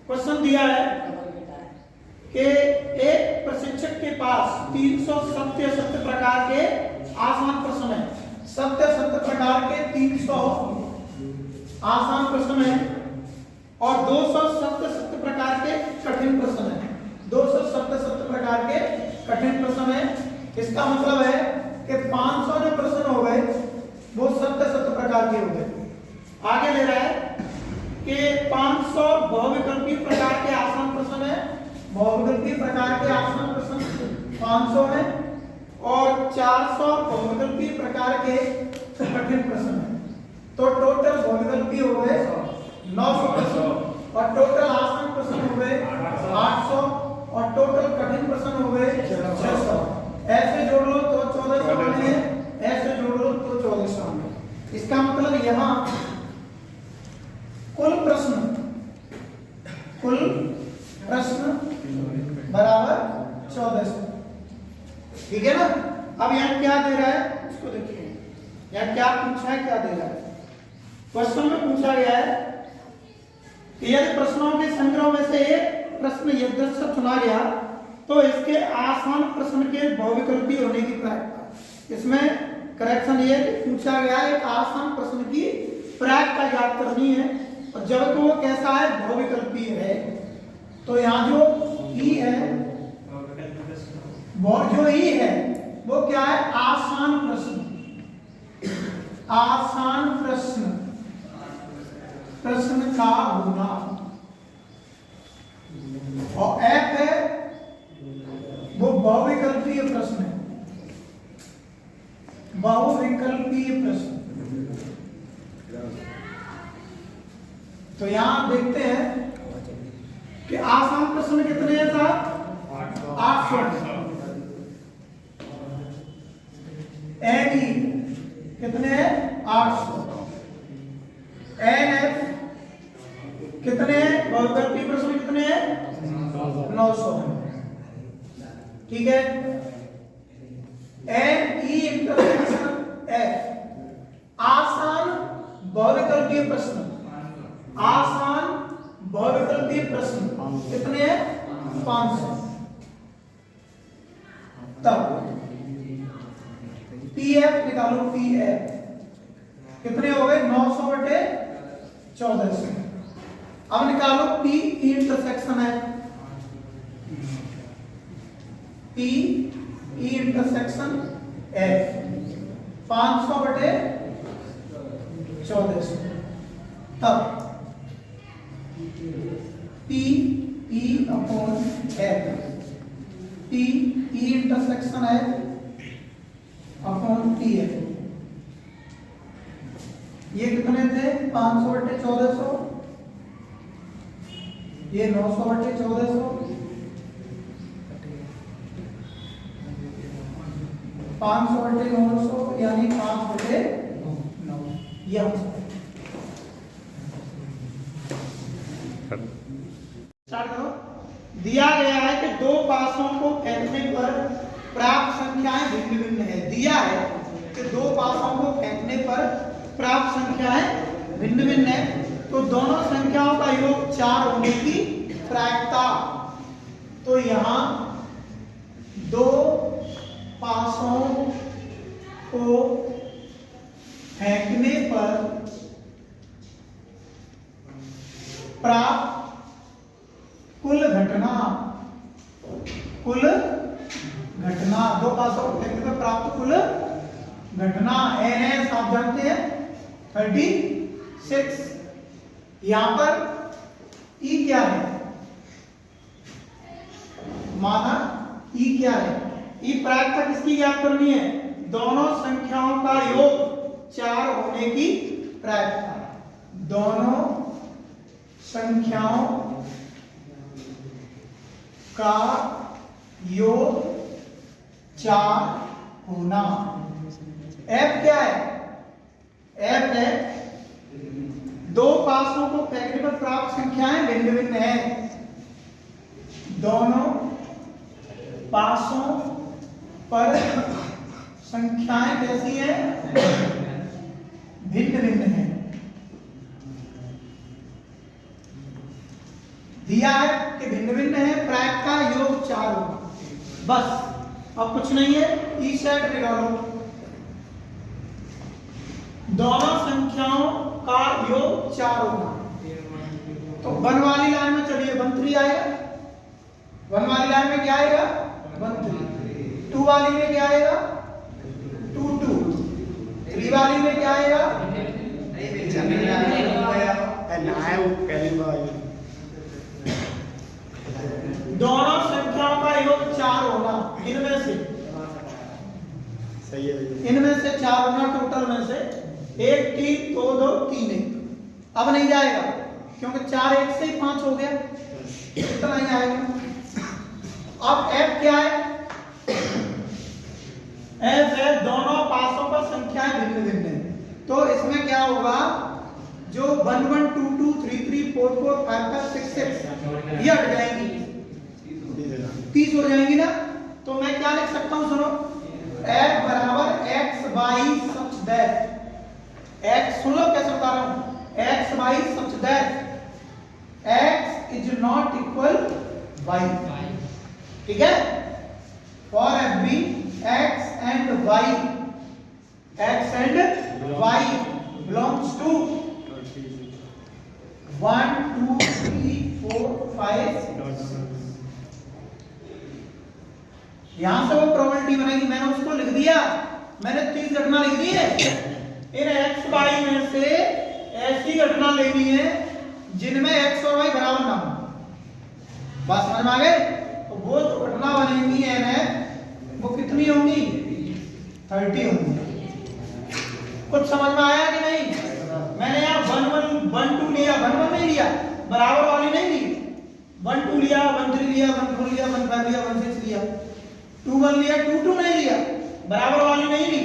Question दिया है कि एक प्रशिक्षक के पास 300 सत्य प्रकार के आसान प्रश्न है। सत्य प्रकार के 300 आसान प्रश्न है और 200 सत्य प्रकार के कठिन प्रश्न है। 200 सत्य प्रकार के कठिन प्रश्न है। इसका मतलब है कि 500 जो प्रश्न हो गए वो सत्य प्रकार के हो गए। आगे ले रहा है कि 500 बहुविकल्पी प्रकार के आसान प्रश्न है। बहुविकल्पी प्रकार के आसान प्रश्न 500 है और 400 बहुविकल्पी प्रकार के कठिन प्रश्न है। तो टोटल बहुविकल्पी हो गए 900 प्रश्न और टोटल आसान प्रश्न हो गए 800 और टोटल कठिन प्रश्न हो गए 600। ऐसे जोड़ लो तो 1400 बने, ऐसे जोड़ लो तो 1400 बने। इसका मतलब यहाँ कुल प्रश्न बराबर 1400। ठीक है ना। अब यहाँ क्या दे रहा है इसको देखिए, यहाँ क्या पूछा है, क्या दे रहा है। क्वेश्चन में पूछा गया है कि यदि प्रश्नों के संग्रह में से एक प्रश्न यदृच्छा चुना गया तो इसके आसान प्रश्न के बहुविकल्पी होने की प्रायिकता। इसमें करेक्शन ये पूछा गया है एक आसान प्रश्न की प्रायिकता ज्ञात करनी है और जब वो कैसा है बहुविकल्पी है। तो यहाँ जो ई है वो क्या है आसान प्रश्न। आसान प्रश्न का होना और एफ है वो बहुविकल्पीय प्रश्न है। बहुविकल्पीय प्रश्न। तो यहां देखते हैं कि आसान प्रश्न कितने हैं साहब 800। एन कितने हैं 800। एन एफ कितने हैं बहुविकल्पीय प्रश्न कितने हैं 900। ठीक है। एन ई इंटरसेक्शन एफ आसान बहुविकल्पीय प्रश्न। आसान बहुविकल्पीय प्रश्न कितने हैं 500। तब पीएफ निकालो। पीएफ कितने हो गए 900 बटे 1400। अब निकालो पी इंटरसेक्शन है। पी इंटरसेक्शन एफ 500 बटे 1400। तब P E upon F. P intersection F upon T F. ये कितने थे 500 बटे 1400, ये 900 बटे 1400, 500 बटे 900 यानी 5 बटे 9। यह स्टार्ट करो। दिया गया है कि दो पासों को फेंकने पर प्राप्त संख्याएं भिन्न भिन्न है। दिया है कि दो पासों को फेंकने पर प्राप्त संख्याएं भिन्न भिन्न है। तो दोनों संख्याओं का योग 4 होने की प्रायिकता। तो यहां दो पासों को फेंकने पर प्राप्त कुल घटना दो पासों को फेंकने पर प्राप्त कुल घटना एन आप जानते हैं 36। यहां पर ई क्या है माना ई क्या है। ई प्रायिकता किसकी ज्ञात करनी है दोनों संख्याओं का योग 4 होने की प्रायिकता। दोनों संख्याओं का योग 4 होना। एफ क्या है एफ है दो पासों को फेंकने पर प्राप्त संख्याएं भिन्न भिन्न है। दोनों पासों पर संख्याएं कैसी हैं भिन्न भिन्न है। दिया है कि भिन्न भिन्न है, प्रायः का योग 4 होगा, बस अब कुछ नहीं है। ई सेट निकालो, दोनों संख्याओं का योग 4 होगा। तो 1 वाली लाइन में चलिए 1 3 आएगा, 1 वाली लाइन में क्या आएगा 1 3, 2 वाली में क्या आएगा 2 2, 3 वाली में क्या आएगा दोनों संख्याओं का योग 4 होना, इनमें से सही है, इनमें से 4 होना, टोटल में से 1 3 2 2 3 1। अब नहीं जाएगा क्योंकि 4 1 से ही 5 हो गया, इतना ही आएगा। अब f क्या है, f है दोनों पासों पर संख्याएं भिन्न भिन्न है, तो इसमें क्या होगा, जो 1 1 2 2 3 3 4 4 5 5 6 6 ये हट जाएंगी, 30 हो जाएंगी ना। तो मैं क्या लिख सकता हूं, सुनो, f बराबर x by such that, x सुन लो कैसे बता रहा हूं, x by such that x is not equal y, ठीक है। For every x and y, x and y belongs to 1 2 3 4 5 यहां से वो प्रोबेबिलिटी बनेगी, मैंने उसको लिख दिया, मैंने 30 घटना लिख दी है। इन x y में से ऐसी घटना लेनी है जिनमें x और y बराबर ना हो, बात समझ में आ गए। तो वो जो घटना बनेगी n वो कितनी होंगी 30 होंगी। कुछ समझ में आया कि नहीं। मैंने यहाँ 1 1 2 लिया, 1 1 नहीं लिया, बराबर वाली नहीं ली, 1 2 लिया, 1 3 लिया, 1 4 लिया, 1 5 लिया, 1 6 लिया, 2 1 लिया, 2 2 नहीं लिया, बराबर वाली नहीं ली,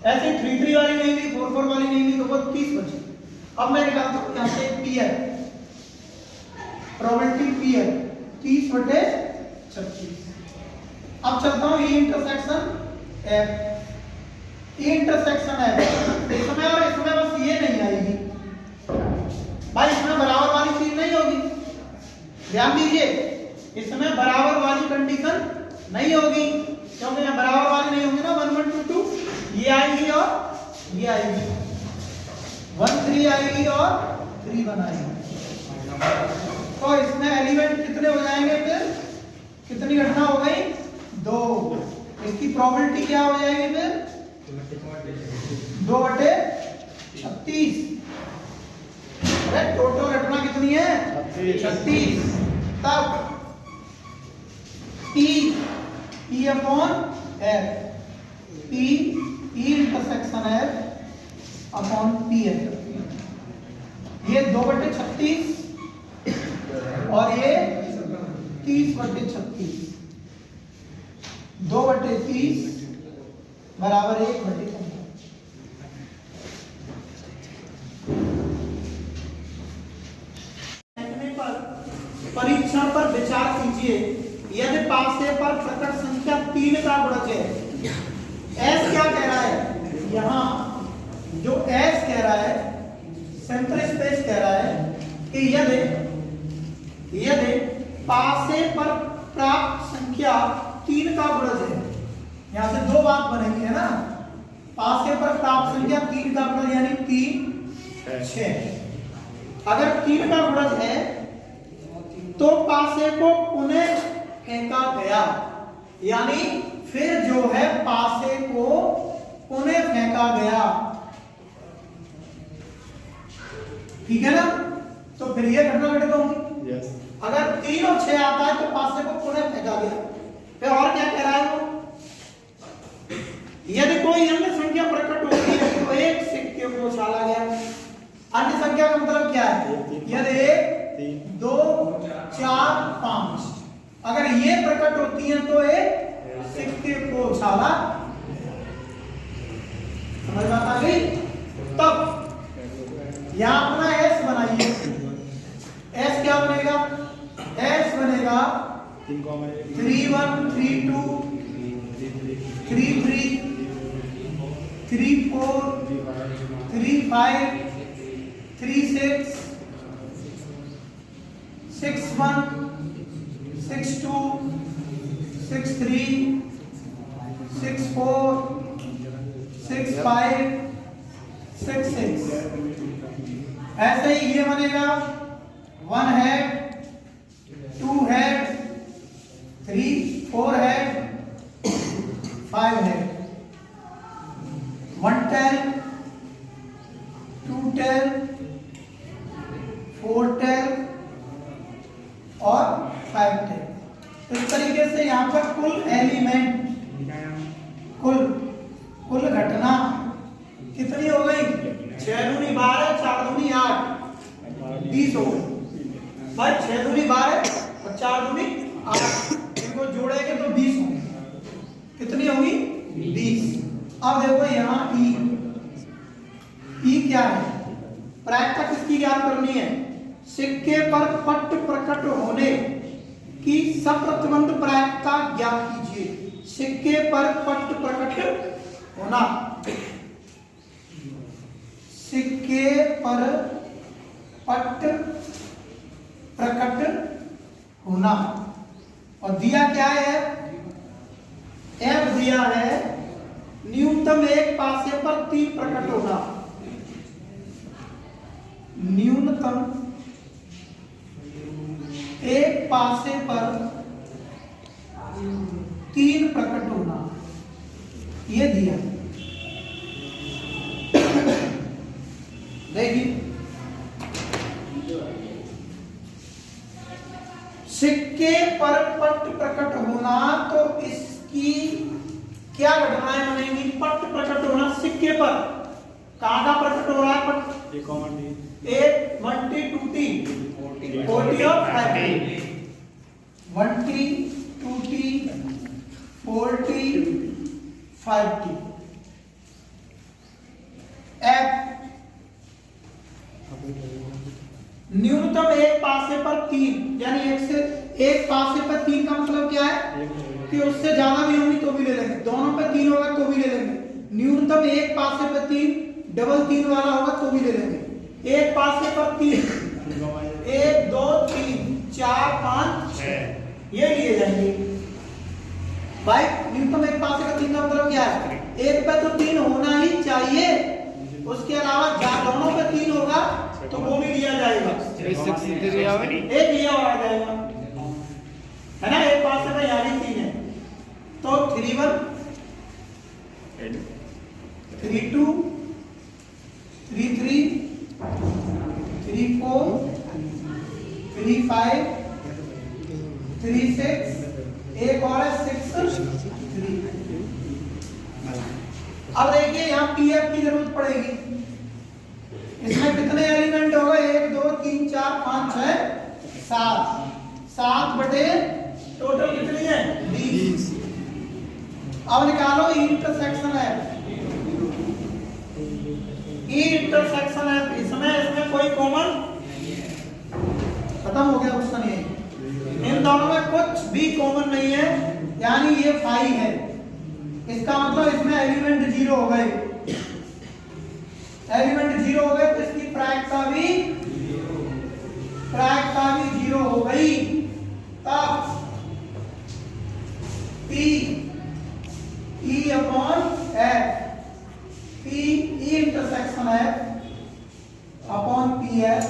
ऐसे 3 3 वाली नहीं ली, 4 4 वाली नहीं ली, तो वो 30 बची। अब मैं निकालता हूँ यहाँ से पी है, प्रोबेबिलिटी पी है 30 बटे 36। अब चलता हूँ E intersection F, E intersection F, इसमें और इसमें बस ये नहीं आएगी भाई, इसमें बराबर वाली चीज नहीं होगी, ध्यान दीजिए, इसमें बराबर वाली कंडीशन नहीं होगी, क्योंकि यहाँ बराबर वाली नहीं होगी ना, 1 1 2 2 ये आएगी और ये आएगी, 1 3 आएगी और 3 1 आएगी। तो इसमें एलिमेंट कितने हो जाएंगे, फिर कितनी घटना हो गई 2, इसकी प्रोबेबिलिटी क्या हो जाएगी फिर 2 बटे 36। टोटल घटना कितनी है 36। तब E upon F, E intersection F upon P है, ये 2 बटे 36 और ये 30 बटे 36, 2 बटे 30 बराबर 1 बटे 15। परीक्षण पर विचार कीजिए, यदि पासे पर प्रकट संख्या 3 का गुणज है, S क्या कह रहा है, यहाँ जो S कह रहा है, सेंटर स्पेस कह रहा है कि यदि पासे पर प्राप्त संख्या 3 का गुणज है, यहाँ से 2 बात बनेगी है ना, पासे पर प्राप्त संख्या 3 का गुणज यानी 3 6, अगर 3 का गुणज है तो पासे को पुनः फेंका गया, यानी फिर जो है पासे को पुनः फेंका गया, ठीक है ना। तो फिर ये घटना घटित होगी। yes. अगर 3 और 6 आता है तो पासे को पुनः फेंका गया। फिर और क्या कह रहा है वो, यदि कोई अन्य संख्या प्रकट होती है तो एक सिक्के को उछाला गया। अन्य संख्या का मतलब क्या है, यदि 1 2 4 5 अगर ये प्रकट होती है तो एक सिक्के को उछाला, समझ में आ गई। तब यहां अपना S बनाइए, S क्या बनेगा, S बनेगा 3 1 3 2 3 3 3 4 3 5 3 6 6 1 6 2 6 3 6 4 6 5 6 6। ऐसे ही ये बनेगा 1 head 2 head 3 4 head 5 head 1 tail 2 tail 4 tail और 5 टेल। इस तरीके से यहाँ पर कुल एलिमेंट कुल घटना कितनी हो गई? 6 दूनी 12 4 दूनी 8 20 हो गई भाई। 6 दूनी 12 और 4 दूनी 8, इनको जोड़ेंगे तो 20 होंगे। कितनी होगी? 20। अब देखो यहाँ ई क्या है? प्रायिकता किसकी ज्ञात करनी है? सिक्के पर पट्ट प्रकट होने की सप्रतिबंध प्रायिकता ज्ञात कीजिए। सिक्के पर पट्ट प्रकट होना, सिक्के पर पट्ट प्रकट होना। और दिया क्या है? एफ दिया है न्यूनतम एक पासे पर 3 प्रकट होना। न्यूनतम एक पासे पर 3 प्रकट होना, ये दिया। देखिए सिक्के पर पट्ट प्रकट होना, तो इसकी क्या घटनाएं बनेंगी? पट्ट प्रकट होना सिक्के पर कहां का प्रकट हो रहा है? पट्ट 1 1 2 3 40 और 50 1 2 40 50। F न्यूनतम एक पासे पर 3, यानी एक पासे पर 3 का मतलब क्या है? कि उससे ज्यादा भी होंगी तो भी ले लेंगे, दोनों पे 3 होगा तो भी ले लेंगे। न्यूनतम एक पासे पर 3, डबल 3 वाला होगा तो भी ले लेंगे। एक पासे पर 3 1 2 3 4 5 6 ये लिए जाएंगे भाई। न्यूनतम एक पासे का 3 का मतलब क्या है? एक पे तो 3 होना ही चाहिए, उसके अलावा दोनों पे 3 होगा तो वो भी लिया जाएगा। एक लिया और आ जाएगा, है ना? एक पासे में यानी 3 है तो 3 1 3 2 3 3 3 4 3 5 3 6, एक और है 6 3। अब देखिए यहाँ पीएफ की जरूरत पड़ेगी। इसमें कितने एलिमेंट हो गए? 1 2 3 4 5 6 7 बटे टोटल कितनी है? 20। अब निकालो ई इंटरसेक्शन है। ई इंटरसेक्शन है, इसमें कोई कॉमन खत्म हो गया क्वेश्चन। ये इन दोनों में कुछ भी कॉमन नहीं है, यानी ये 5 है। इसका मतलब इसमें एलिमेंट 0 हो गए। एलिमेंट 0 हो गए तो इसकी प्रायिकता भी 0 हो गई। तब P E upon F, P E intersection है अपॉन PF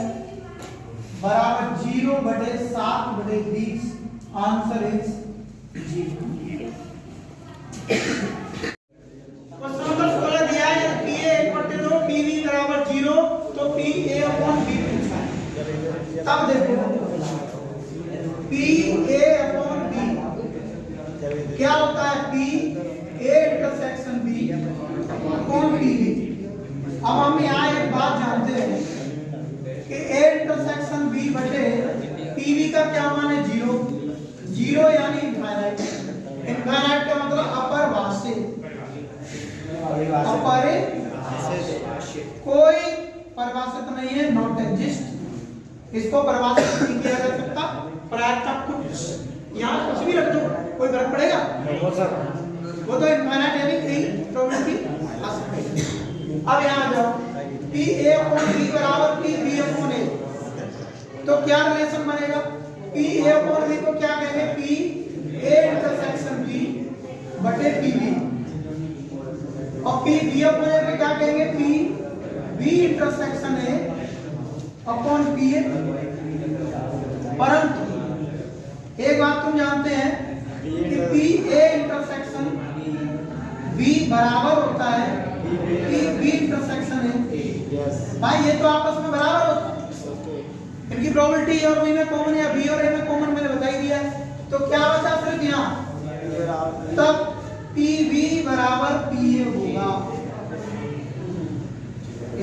बराबर 0 बटे 7 बटे 20। Answer is 0। तो P A अपॉन B पूछा है। तब देखो P A अपॉन B क्या होता है? P A intersection B upon P B। अब हम यहाँ एक बात जानते हैं कि A इंटरसेक्शन B बटे P B का क्या मान है? 0 यानी इनफाइनाइट। इनफाइनाइट का मतलब अपरिभाषित। कोई परिभाषित नहीं है, नॉट एग्जिस्ट। इसको परिभाषित नहीं किया जा सकता। प्रायिकता कुछ यहाँ कुछ भी रख दो, कोई फर्क पड़ेगा? वो तो इनफाइनाइट यानी कहीं प्रोबेबिलिटी आ सकती है। अब यहाँ आ जाओ, P A अपॉन B बराबर P B अपॉन A, तो क्या रिलेशन बनेगा? पी ए अपॉन बी को क्या कहेंगे? पी ए इंटरसेक्शन बी बटे पी बी, और पी बी अपॉन ए को क्या कहेंगे? P B intersection A upon P A. परंतु एक बात तुम जानते हैं कि पी ए इंटरसेक्शन बी बराबर होता है पी बी इंटरसेक्शन ए। भाई ये तो आपस में बराबर होता है, इनकी प्रोबेबिलिटी और बी में कॉमन या बी और ए में कॉमन मैंने बता ही दिया। तो क्या बचा सिर्फ यहाँ, तब पी बी बराबर पी ए होगा।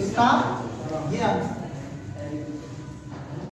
इसका ये